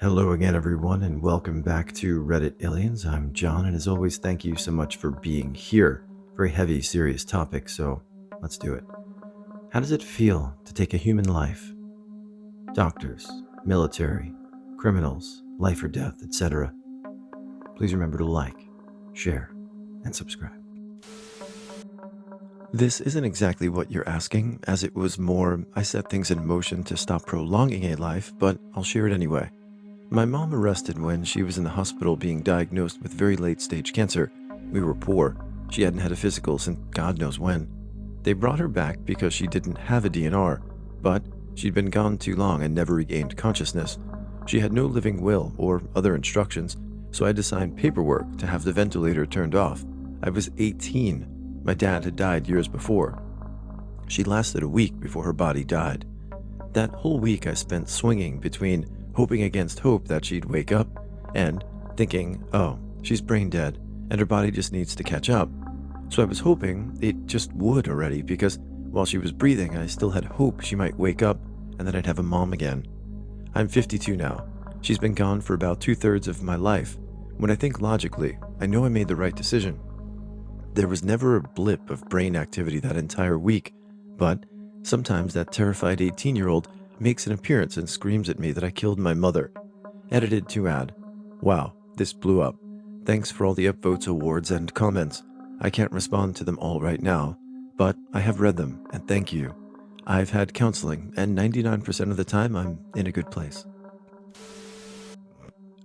Hello again, everyone, and welcome back to Reddit Aliens. I'm John, and as always, thank you so much for being here. Very heavy, serious topic, so let's do it. How does it feel to take a human life? Doctors, military, criminals, life or death, etc. Please remember to like, share, and subscribe. This isn't exactly what you're asking, as it was more, I set things in motion to stop prolonging a life, but I'll share it anyway. My mom arrested when she was in the hospital being diagnosed with very late stage cancer. We were poor. She hadn't had a physical since God knows when. They brought her back because she didn't have a DNR, but she'd been gone too long and never regained consciousness. She had no living will or other instructions, so I had to sign paperwork to have the ventilator turned off. I was 18. My dad had died years before. She lasted a week before her body died. That whole week I spent swinging between hoping against hope that she'd wake up and thinking, oh, she's brain dead and her body just needs to catch up. So I was hoping it just would already, because while she was breathing, I still had hope she might wake up and that I'd have a mom again. I'm 52 now. She's been gone for about 2/3 of my life. When I think logically, I know I made the right decision. There was never a blip of brain activity that entire week, but sometimes that terrified 18-year-old makes an appearance and screams at me that I killed my mother. Edited to add, wow, this blew up. Thanks for all the upvotes, awards, and comments. I can't respond to them all right now, but I have read them, and thank you. I've had counseling, and 99% of the time I'm in a good place.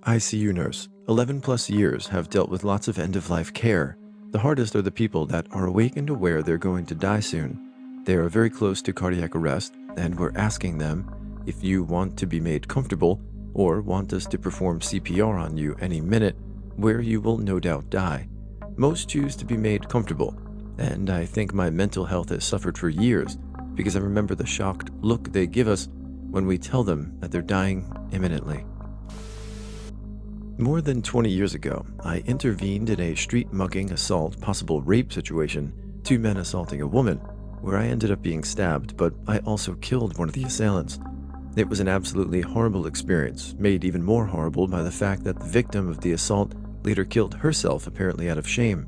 ICU nurse. 11 plus years, have dealt with lots of end-of-life care. The hardest are the people that are awake and aware they're going to die soon. They are very close to cardiac arrest, and we're asking them, if you want to be made comfortable or want us to perform CPR on you any minute, where you will no doubt die. Most choose to be made comfortable, and I think my mental health has suffered for years because I remember the shocked look they give us when we tell them that they're dying imminently. More than 20 years ago, I intervened in a street mugging, assault, possible rape situation, 2 men assaulting a woman, where I ended up being stabbed, but I also killed one of the assailants. It was an absolutely horrible experience, made even more horrible by the fact that the victim of the assault later killed herself, apparently out of shame.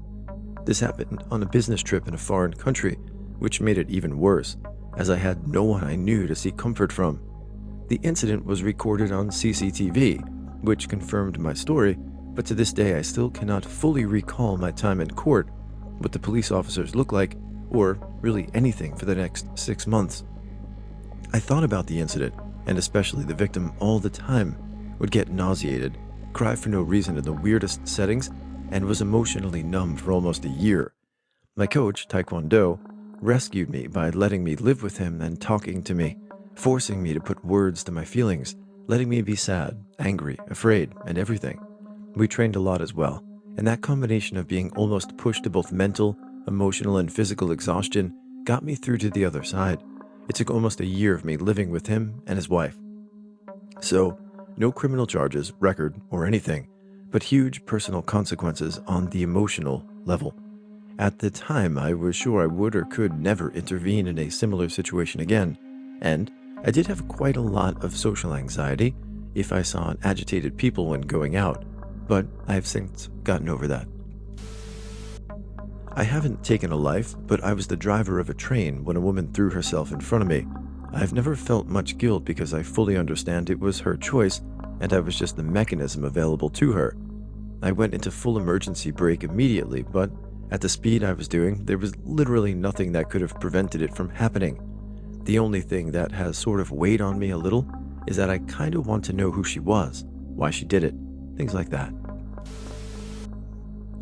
This happened on a business trip in a foreign country, which made it even worse, as I had no one I knew to seek comfort from. The incident was recorded on CCTV, which confirmed my story, but to this day I still cannot fully recall my time in court, what the police officers looked like, or really anything for the next 6 months. I thought about the incident, and especially the victim, all the time, would get nauseated, cry for no reason in the weirdest settings, and was emotionally numb for almost a year. My coach, Taekwondo, rescued me by letting me live with him and talking to me, forcing me to put words to my feelings, letting me be sad, angry, afraid, and everything. We trained a lot as well, and that combination of being almost pushed to both mental, emotional, and physical exhaustion got me through to the other side. It took almost a year of me living with him and his wife. So, no criminal charges, record, or anything, but huge personal consequences on the emotional level. At the time, I was sure I would or could never intervene in a similar situation again, and I did have quite a lot of social anxiety if I saw agitated people when going out, but I have since gotten over that. I haven't taken a life, but I was the driver of a train when a woman threw herself in front of me. I've never felt much guilt because I fully understand it was her choice and I was just the mechanism available to her. I went into full emergency brake immediately, but at the speed I was doing, there was literally nothing that could have prevented it from happening. The only thing that has sort of weighed on me a little is that I kind of want to know who she was, why she did it, things like that.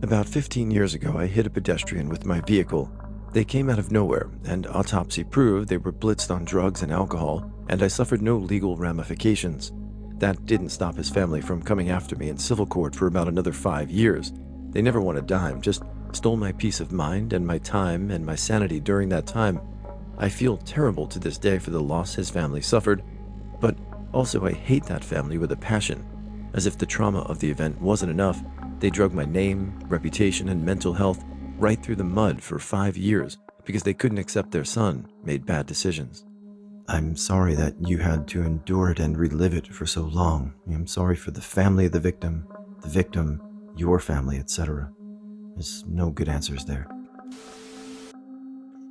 About 15 years ago, I hit a pedestrian with my vehicle. They came out of nowhere, and autopsy proved they were blitzed on drugs and alcohol, and I suffered no legal ramifications. That didn't stop his family from coming after me in civil court for about another 5 years. They never won a dime, just stole my peace of mind and my time and my sanity during that time. I feel terrible to this day for the loss his family suffered, but also I hate that family with a passion. As if the trauma of the event wasn't enough, they drug my name, reputation, and mental health right through the mud for 5 years because they couldn't accept their son made bad decisions. I'm sorry that you had to endure it and relive it for so long. I'm sorry for the family of the victim, your family, etc. There's no good answers there.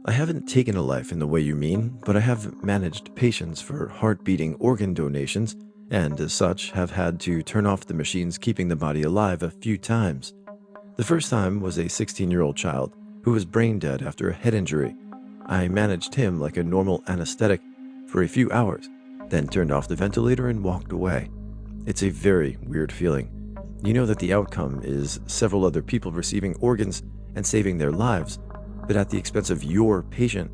I haven't taken a life in the way you mean, but I have managed patients for heart beating organ donations, and as such, have had to turn off the machines keeping the body alive a few times. The first time was a 16-year-old child who was brain dead after a head injury. I managed him like a normal anesthetic for a few hours, then turned off the ventilator and walked away. It's a very weird feeling. You know that the outcome is several other people receiving organs and saving their lives, but at the expense of your patient.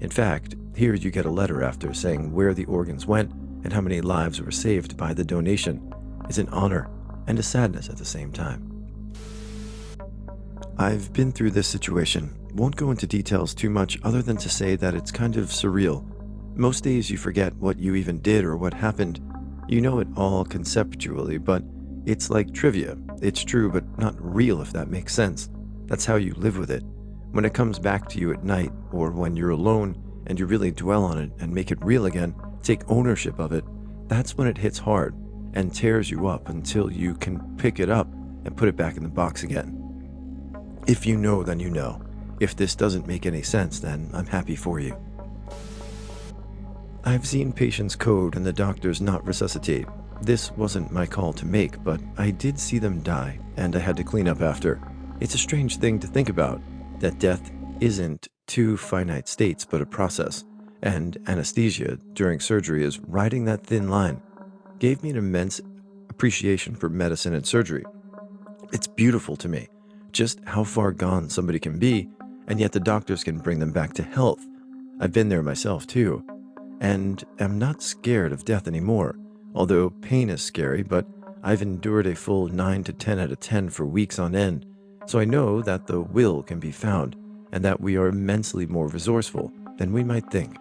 In fact, here you get a letter after saying where the organs went and how many lives were saved by the donation. It's an honor and a sadness at the same time. I've been through this situation. Won't go into details too much other than to say that it's kind of surreal. Most days you forget what you even did or what happened. You know it all conceptually, but it's like trivia. It's true, but not real, if that makes sense. That's how you live with it. When it comes back to you at night, or when you're alone and you really dwell on it and make it real again, take ownership of it, that's when it hits hard and tears you up until you can pick it up and put it back in the box again. If you know, then you know. If this doesn't make any sense, then I'm happy for you. I've seen patients code and the doctors not resuscitate. This wasn't my call to make, but I did see them die, and I had to clean up after. It's a strange thing to think about, that death isn't two finite states but a process, and anesthesia during surgery is riding that thin line. Gave me an immense appreciation for medicine and surgery. It's beautiful to me, just how far gone somebody can be, and yet the doctors can bring them back to health. I've been there myself too, and am not scared of death anymore, although pain is scary, but I've endured a full 9 to 10 out of 10 for weeks on end, so I know that the will can be found, and that we are immensely more resourceful than we might think.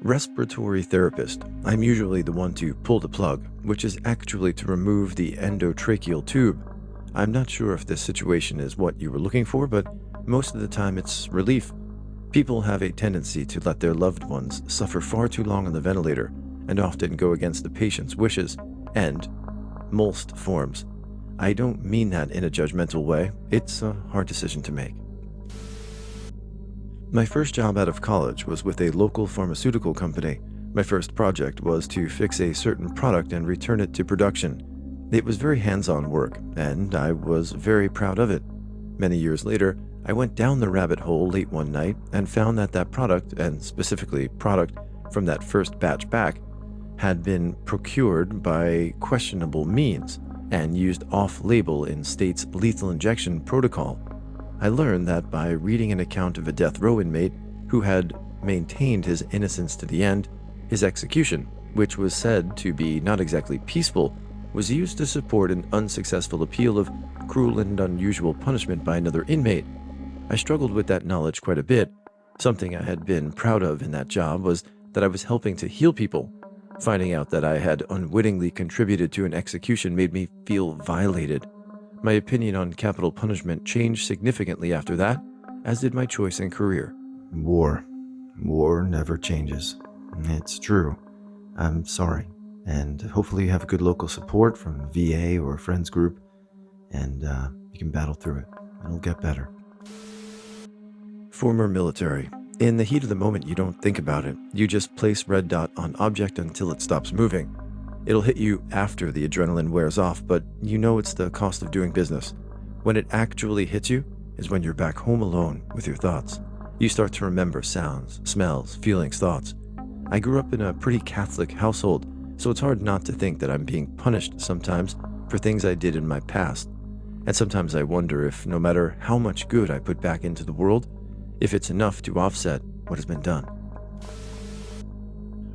Respiratory therapist. I'm usually the one to pull the plug, which is actually to remove the endotracheal tube. I'm not sure if this situation is what you were looking for, but most of the time it's relief. People have a tendency to let their loved ones suffer far too long on the ventilator and often go against the patient's wishes and most forms. I don't mean that in a judgmental way. It's a hard decision to make. My first job out of college was with a local pharmaceutical company. My first project was to fix a certain product and return it to production. It was very hands-on work, and I was very proud of it. Many years later, I went down the rabbit hole late one night and found that that product, and specifically product from that first batch back, had been procured by questionable means and used off-label in state's lethal injection protocol. I learned that by reading an account of a death row inmate who had maintained his innocence to the end, his execution, which was said to be not exactly peaceful, was used to support an unsuccessful appeal of cruel and unusual punishment by another inmate. I struggled with that knowledge quite a bit. Something I had been proud of in that job was that I was helping to heal people. Finding out that I had unwittingly contributed to an execution made me feel violated. My opinion on capital punishment changed significantly after that, as did my choice in career. War. War never changes. It's true. I'm sorry. And hopefully you have good local support from VA or a friends group, and you can battle through it. It'll get better. Former military. In the heat of the moment, you don't think about it. You just place red dot on object until it stops moving. It'll hit you after the adrenaline wears off, but you know it's the cost of doing business. When it actually hits you is when you're back home alone with your thoughts. You start to remember sounds, smells, feelings, thoughts. I grew up in a pretty Catholic household, so it's hard not to think that I'm being punished sometimes for things I did in my past. And sometimes I wonder if no matter how much good I put back into the world, if it's enough to offset what has been done.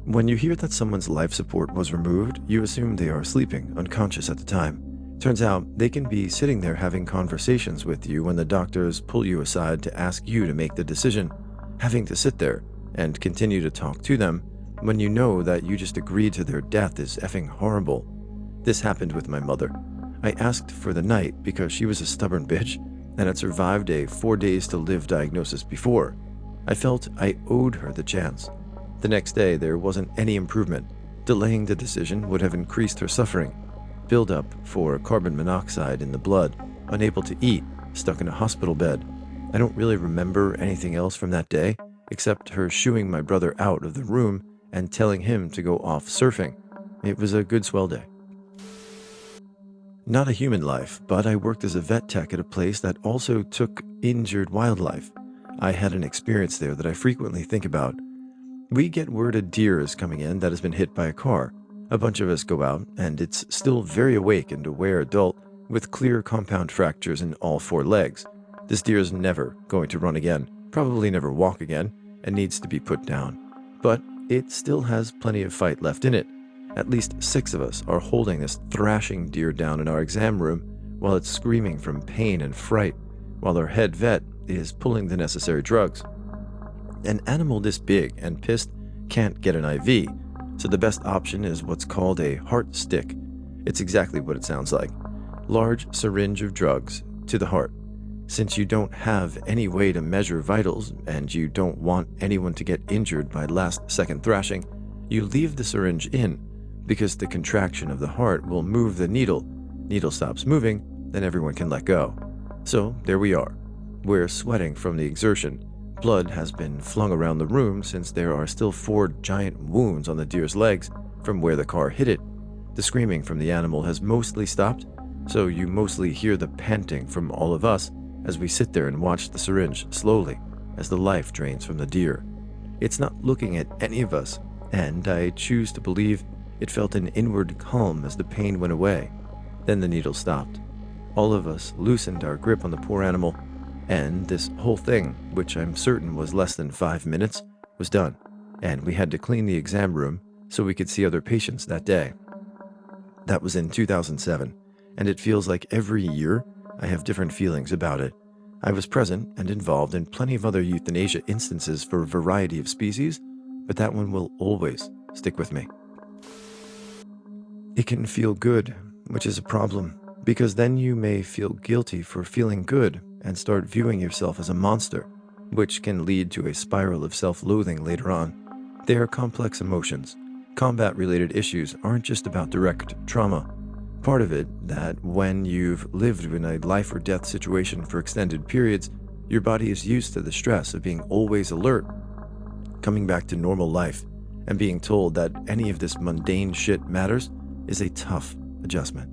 When you hear that someone's life support was removed, you assume they are sleeping, unconscious at the time. Turns out they can be sitting there having conversations with you when the doctors pull you aside to ask you to make the decision, having to sit there and continue to talk to them when you know that you just agreed to their death is effing horrible. This happened with my mother. I asked for the night because she was a stubborn bitch and had survived a 4 days to live diagnosis before. I felt I owed her the chance. The next day, there wasn't any improvement. Delaying the decision would have increased her suffering. Buildup for carbon monoxide in the blood, unable to eat, stuck in a hospital bed. I don't really remember anything else from that day, except her shooing my brother out of the room and telling him to go off surfing. It was a good swell day. Not a human life, but I worked as a vet tech at a place that also took injured wildlife. I had an experience there that I frequently think about. We get word a deer is coming in that has been hit by a car. A bunch of us go out, and it's still very awake and aware adult with clear compound fractures in all four legs. This deer is never going to run again, probably never walk again, and needs to be put down. But it still has plenty of fight left in it. At least 6 of us are holding this thrashing deer down in our exam room while it's screaming from pain and fright, while our head vet is pulling the necessary drugs. An animal this big and pissed can't get an IV, so the best option is what's called a heart stick. It's exactly what it sounds like. Large syringe of drugs to the heart. Since you don't have any way to measure vitals and you don't want anyone to get injured by last-second thrashing, you leave the syringe in because the contraction of the heart will move the needle. Needle stops moving, then everyone can let go. So there we are. We're sweating from the exertion. Blood has been flung around the room since there are still 4 giant wounds on the deer's legs from where the car hit it. The screaming from the animal has mostly stopped, so you mostly hear the panting from all of us as we sit there and watch the syringe slowly as the life drains from the deer. It's not looking at any of us, and I choose to believe it felt an inward calm as the pain went away. Then the needle stopped. All of us loosened our grip on the poor animal, and this whole thing, which I'm certain was less than 5 minutes, was done, and we had to clean the exam room so we could see other patients that day. That was in 2007, and it feels like every year I have different feelings about it. I was present and involved in plenty of other euthanasia instances for a variety of species, but that one will always stick with me. It can feel good, which is a problem, because then you may feel guilty for feeling good and start viewing yourself as a monster, which can lead to a spiral of self-loathing later on. They are complex emotions. Combat-related issues aren't just about direct trauma. Part of it that when you've lived in a life or death situation for extended periods, your body is used to the stress of being always alert. Coming back to normal life and being told that any of this mundane shit matters is a tough adjustment.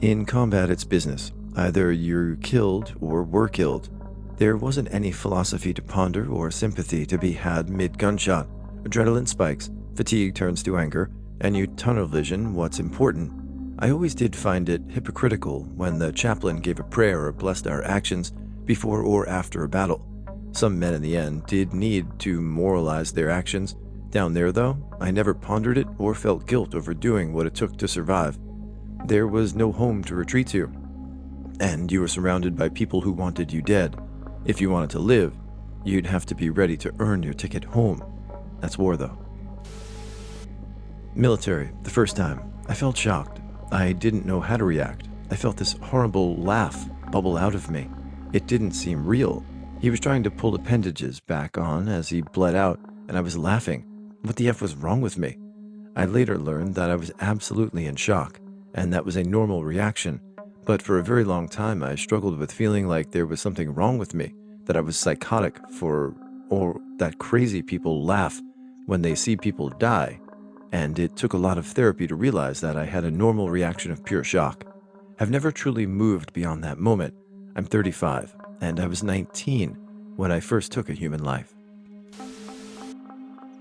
In combat, it's business. Either you're killed or were killed. There wasn't any philosophy to ponder or sympathy to be had mid-gunshot. Adrenaline spikes, fatigue turns to anger, and you tunnel vision what's important. I always did find it hypocritical when the chaplain gave a prayer or blessed our actions before or after a battle. Some men in the end did need to moralize their actions. Down there, though, I never pondered it or felt guilt over doing what it took to survive. There was no home to retreat to, and you were surrounded by people who wanted you dead. If you wanted to live, you'd have to be ready to earn your ticket home. That's war, though. Military, the first time, I felt shocked. I didn't know how to react. I felt this horrible laugh bubble out of me. It didn't seem real. He was trying to pull appendages back on as he bled out, and I was laughing. What the F was wrong with me? I later learned that I was absolutely in shock, and that was a normal reaction. But for a very long time, I struggled with feeling like there was something wrong with me, that I was psychotic or that crazy people laugh when they see people die. And it took a lot of therapy to realize that I had a normal reaction of pure shock. I've never truly moved beyond that moment. I'm 35, and I was 19 when I first took a human life.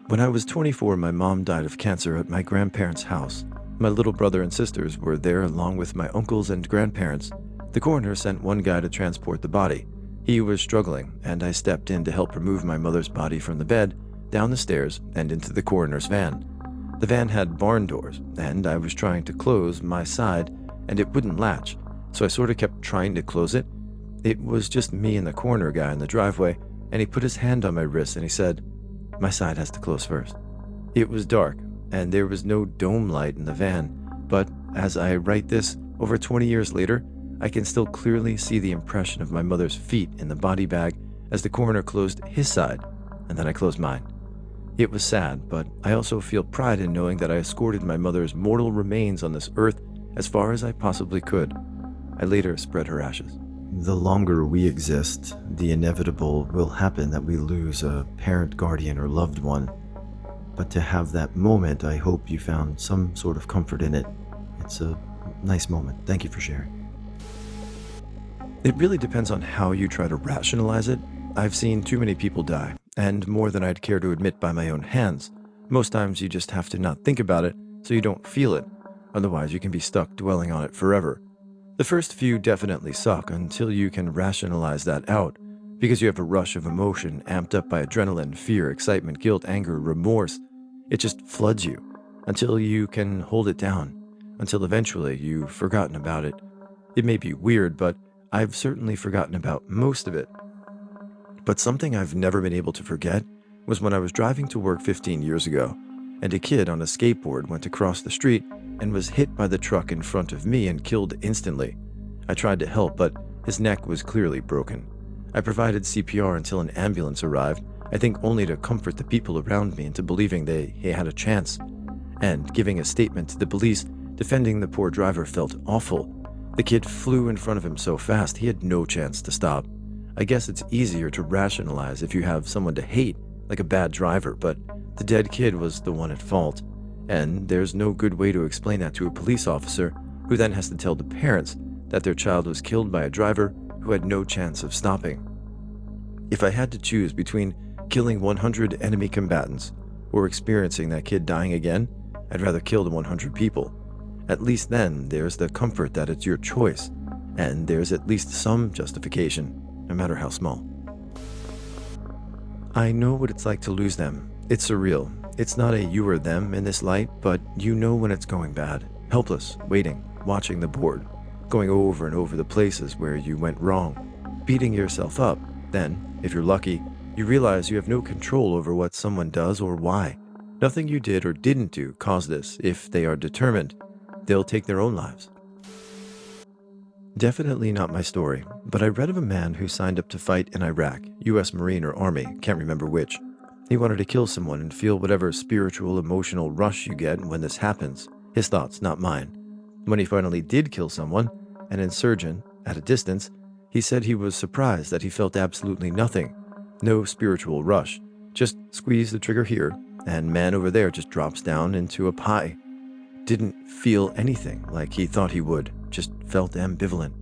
When I was 24, my mom died of cancer at my grandparents' house. My little brother and sisters were there along with my uncles and grandparents. The coroner sent one guy to transport the body. He was struggling, and I stepped in to help remove my mother's body from the bed, down the stairs, and into the coroner's van. The van had barn doors, and I was trying to close my side, and it wouldn't latch, so I sort of kept trying to close it. It was just me and the coroner guy in the driveway, and he put his hand on my wrist and he said, "My side has to close first." It was dark, and there was no dome light in the van, but as I write this, over 20 years later, I can still clearly see the impression of my mother's feet in the body bag as the coroner closed his side. and then I closed mine. It was sad, but I also feel pride in knowing that I escorted my mother's mortal remains on this earth as far as I possibly could. I later spread her ashes. The longer we exist, the inevitable will happen that we lose a parent, guardian, or loved one. But to have that moment, I hope you found some sort of comfort in it. It's a nice moment. Thank you for sharing. It really depends on how you try to rationalize it. I've seen too many people die, and more than I'd care to admit by my own hands. Most times you just have to not think about it so you don't feel it. Otherwise, you can be stuck dwelling on it forever. The first few definitely suck until you can rationalize that out, because you have a rush of emotion amped up by adrenaline, fear, excitement, guilt, anger, remorse. It just floods you until you can hold it down, until eventually you've forgotten about it. It may be weird, but I've certainly forgotten about most of it. But something I've never been able to forget was when I was driving to work 15 years ago, and a kid on a skateboard went across the street and was hit by the truck in front of me and killed instantly. I tried to help, but his neck was clearly broken. I provided CPR until an ambulance arrived, I think only to comfort the people around me into believing they had a chance. And giving a statement to the police defending the poor driver felt awful. The kid flew in front of him so fast he had no chance to stop. I guess it's easier to rationalize if you have someone to hate, like a bad driver, but the dead kid was the one at fault. And there's no good way to explain that to a police officer, who then has to tell the parents that their child was killed by a driver who had no chance of stopping. If I had to choose between killing 100 enemy combatants or experiencing that kid dying again, I'd rather kill the 100 people. At least then there's the comfort that it's your choice, and there's at least some justification, no matter how small. I know what it's like to lose them. It's surreal. It's not a you or them in this light, but you know when it's going bad. Helpless, waiting, watching the board, going over and over the places where you went wrong, beating yourself up. Then, if you're lucky, you realize you have no control over what someone does or why. Nothing you did or didn't do caused this. If they are determined, they'll take their own lives. Definitely not my story, but I read of a man who signed up to fight in Iraq, US Marine or Army, can't remember which. He wanted to kill someone and feel whatever spiritual, emotional rush you get when this happens. His thoughts, not mine. When he finally did kill someone, an insurgent, at a distance, he said he was surprised that he felt absolutely nothing. No spiritual rush. Just squeeze the trigger here, and man over there just drops down into a pie. Didn't feel anything like he thought he would, just felt ambivalent.